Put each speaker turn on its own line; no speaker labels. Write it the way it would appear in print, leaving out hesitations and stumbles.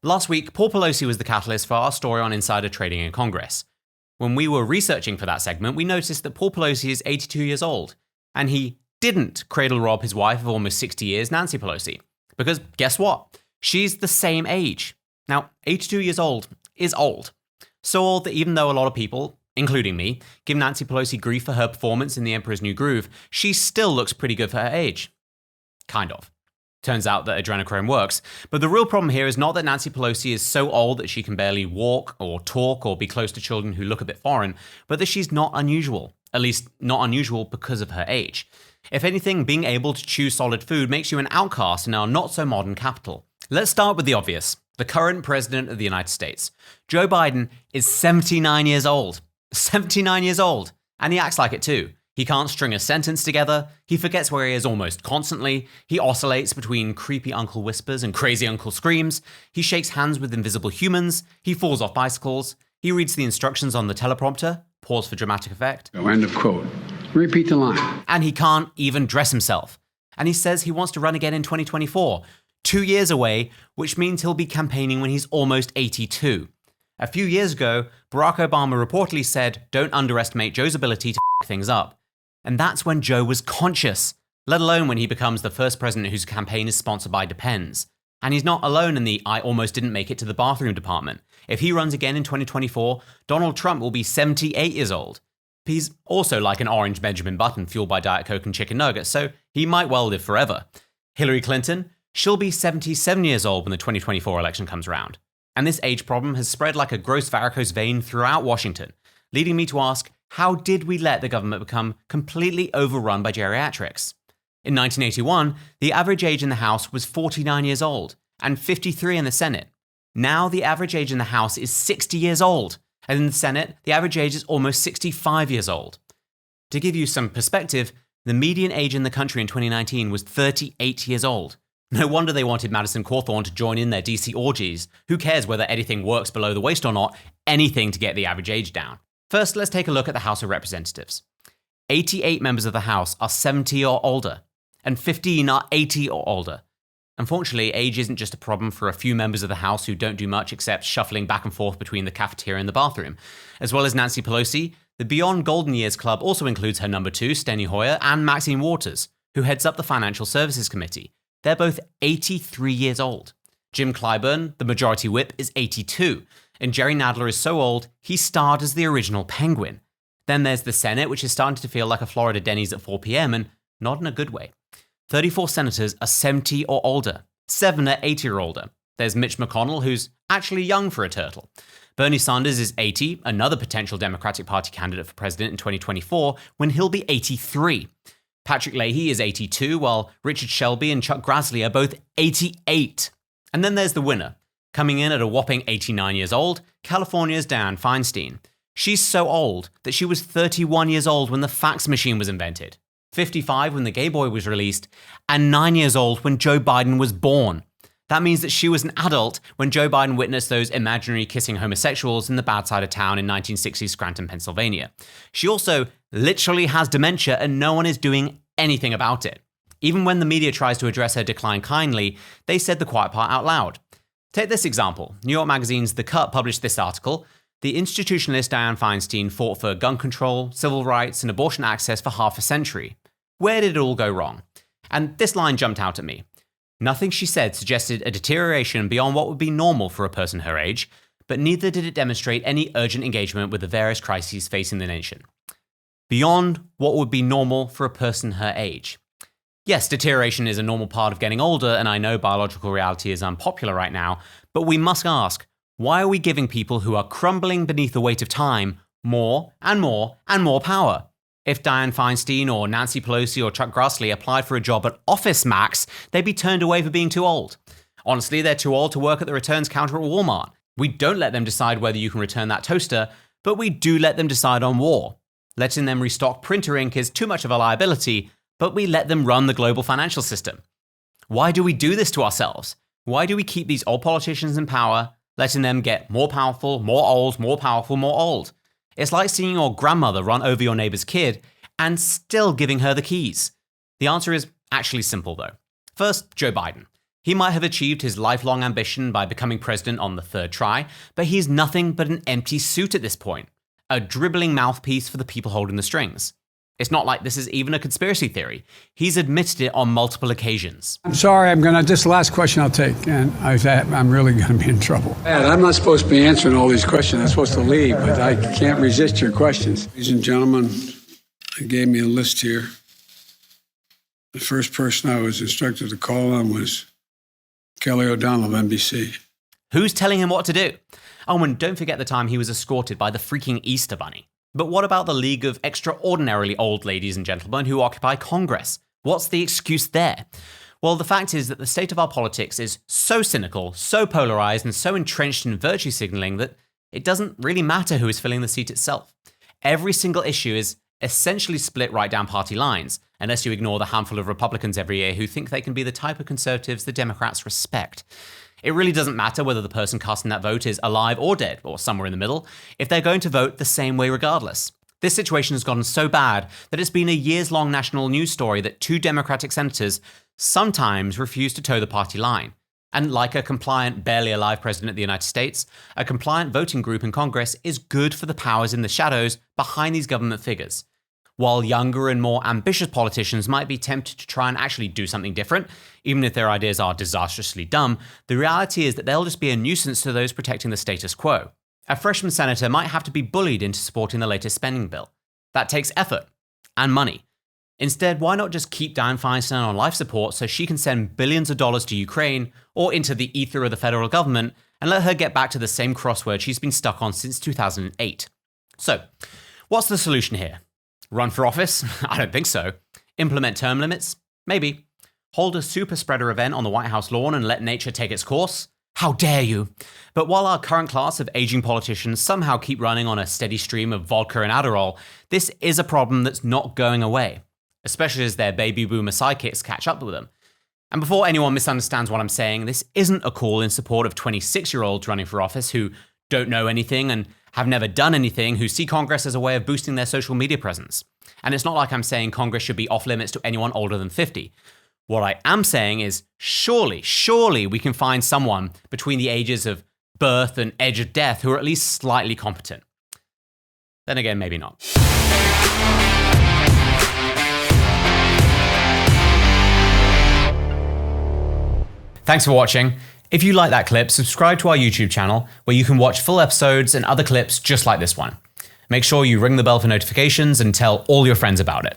Last week, Paul Pelosi was the catalyst for our story on insider trading in Congress. When we were researching for that segment, we noticed that Paul Pelosi is 82 years old, and he didn't cradle rob his wife of almost 60 years, Nancy Pelosi. Because guess what? She's the same age. Now, 82 years old is old. So old that even though a lot of people, including me, give Nancy Pelosi grief for her performance in The Emperor's New Groove, she still looks pretty good for her age. Kind of. Turns out that adrenochrome works. But the real problem here is not that Nancy Pelosi is so old that she can barely walk or talk or be close to children who look a bit foreign, but that she's not unusual. At least not unusual because of her age. If anything, being able to chew solid food makes you an outcast in our not-so-modern capital. Let's start with the obvious. The current president of the United States. Joe Biden is 79 years old. 79 years old. And he acts like it too. He can't string a sentence together. He forgets where he is almost constantly. He oscillates between creepy uncle whispers and crazy uncle screams. He shakes hands with invisible humans. He falls off bicycles. He reads the instructions on the teleprompter. Pause for dramatic effect.
End of quote. Repeat the line.
And he can't even dress himself. And he says he wants to run again in 2024. 2 years away, which means he'll be campaigning when he's almost 82. A few years ago, Barack Obama reportedly said, "Don't underestimate Joe's ability to f*** things up." And that's when Joe was conscious, let alone when he becomes the first president whose campaign is sponsored by Depends. And he's not alone in the "I almost didn't make it to the bathroom" department. If he runs again in 2024, Donald Trump will be 78 years old. He's also like an orange Benjamin Button fueled by Diet Coke and chicken nuggets, so he might well live forever. Hillary Clinton, she'll be 77 years old when the 2024 election comes around. And this age problem has spread like a gross varicose vein throughout Washington, leading me to ask, how did we let the government become completely overrun by geriatrics? In 1981, the average age in the House was 49 years old, and 53 in the Senate. Now the average age in the House is 60 years old, and in the Senate, the average age is almost 65 years old. To give you some perspective, the median age in the country in 2019 was 38 years old. No wonder they wanted Madison Cawthorn to join in their DC orgies. Who cares whether anything works below the waist or not? Anything to get the average age down. First, let's take a look at the House of Representatives. 88 members of the House are 70 or older, and 15 are 80 or older. Unfortunately, age isn't just a problem for a few members of the House who don't do much except shuffling back and forth between the cafeteria and the bathroom. As well as Nancy Pelosi, the Beyond Golden Years Club also includes her number 2, Steny Hoyer, and Maxine Waters, who heads up the Financial Services Committee. They're both 83 years old. Jim Clyburn, the Majority Whip, is 82, and Jerry Nadler is so old, he starred as the original Penguin. Then there's the Senate, which is starting to feel like a Florida Denny's at 4 p.m., and not in a good way. 34 senators are 70 or older. 7 are 80 or older. There's Mitch McConnell, who's actually young for a turtle. Bernie Sanders is 80, another potential Democratic Party candidate for president in 2024, when he'll be 83. Patrick Leahy is 82, while Richard Shelby and Chuck Grassley are both 88. And then there's the winner. Coming in at a whopping 89 years old, California's Dianne Feinstein. She's so old that she was 31 years old when the fax machine was invented, 55 when the Gay Boy was released, and 9 years old when Joe Biden was born. That means that she was an adult when Joe Biden witnessed those imaginary kissing homosexuals in the bad side of town in 1960s Scranton, Pennsylvania. She also literally has dementia and no one is doing anything about it. Even when the media tries to address her decline kindly, they said the quiet part out loud. Take this example. New York Magazine's The Cut published this article. The institutionalist Dianne Feinstein fought for gun control, civil rights, and abortion access for half a century. Where did it all go wrong? And this line jumped out at me. Nothing she said suggested a deterioration beyond what would be normal for a person her age, but neither did it demonstrate any urgent engagement with the various crises facing the nation. Beyond what would be normal for a person her age. Yes, deterioration is a normal part of getting older, and I know biological reality is unpopular right now, but we must ask, why are we giving people who are crumbling beneath the weight of time more and more and more power? If Dianne Feinstein or Nancy Pelosi or Chuck Grassley applied for a job at Office Max, they'd be turned away for being too old. Honestly, they're too old to work at the returns counter at Walmart. We don't let them decide whether you can return that toaster, but we do let them decide on war. Letting them restock printer ink is too much of a liability, but we let them run the global financial system. Why do we do this to ourselves? Why do we keep these old politicians in power, letting them get more powerful, more old, more powerful, more old? It's like seeing your grandmother run over your neighbor's kid and still giving her the keys. The answer is actually simple though. First, Joe Biden. He might have achieved his lifelong ambition by becoming president on the third try, but he's nothing but an empty suit at this point. A dribbling mouthpiece for the people holding the strings. It's not like this is even a conspiracy theory. He's admitted it on multiple occasions.
I'm sorry, this is the last question I'll take, and I'm really going to be in trouble. I'm not supposed to be answering all these questions. I'm supposed to leave, but I can't resist your questions. Ladies and gentlemen, they gave me a list here. The first person I was instructed to call on was Kelly O'Donnell of NBC.
Who's telling him what to do? Oh, and don't forget the time he was escorted by the freaking Easter Bunny. But what about the league of extraordinarily old ladies and gentlemen who occupy Congress? What's the excuse there? Well, the fact is that the state of our politics is so cynical, so polarized, and so entrenched in virtue signaling that it doesn't really matter who is filling the seat itself. Every single issue is essentially split right down party lines, unless you ignore the handful of Republicans every year who think they can be the type of conservatives the Democrats respect. It really doesn't matter whether the person casting that vote is alive or dead, or somewhere in the middle, if they're going to vote the same way regardless. This situation has gotten so bad that it's been a years-long national news story that two Democratic senators sometimes refuse to toe the party line. And like a compliant, barely alive president of the United States, a compliant voting group in Congress is good for the powers in the shadows behind these government figures. While younger and more ambitious politicians might be tempted to try and actually do something different, even if their ideas are disastrously dumb, the reality is that they'll just be a nuisance to those protecting the status quo. A freshman senator might have to be bullied into supporting the latest spending bill. That takes effort and money. Instead, why not just keep Dianne Feinstein on life support so she can send billions of dollars to Ukraine or into the ether of the federal government and let her get back to the same crossword she's been stuck on since 2008? So, what's the solution here? Run for office? I don't think so. Implement term limits? Maybe. Hold a super spreader event on the White House lawn and let nature take its course? How dare you? But while our current class of aging politicians somehow keep running on a steady stream of vodka and Adderall, this is a problem that's not going away, especially as their baby boomer sidekicks catch up with them. And before anyone misunderstands what I'm saying, this isn't a call in support of 26-year-olds running for office who don't know anything and have never done anything, who see Congress as a way of boosting their social media presence. And it's not like I'm saying Congress should be off limits to anyone older than 50. What I am saying is, surely we can find someone between the ages of birth and edge of death who are at least slightly competent. Then again, maybe not. Thanks for watching. If you like that clip, subscribe to our YouTube channel where you can watch full episodes and other clips just like this one. Make sure you ring the bell for notifications and tell all your friends about it.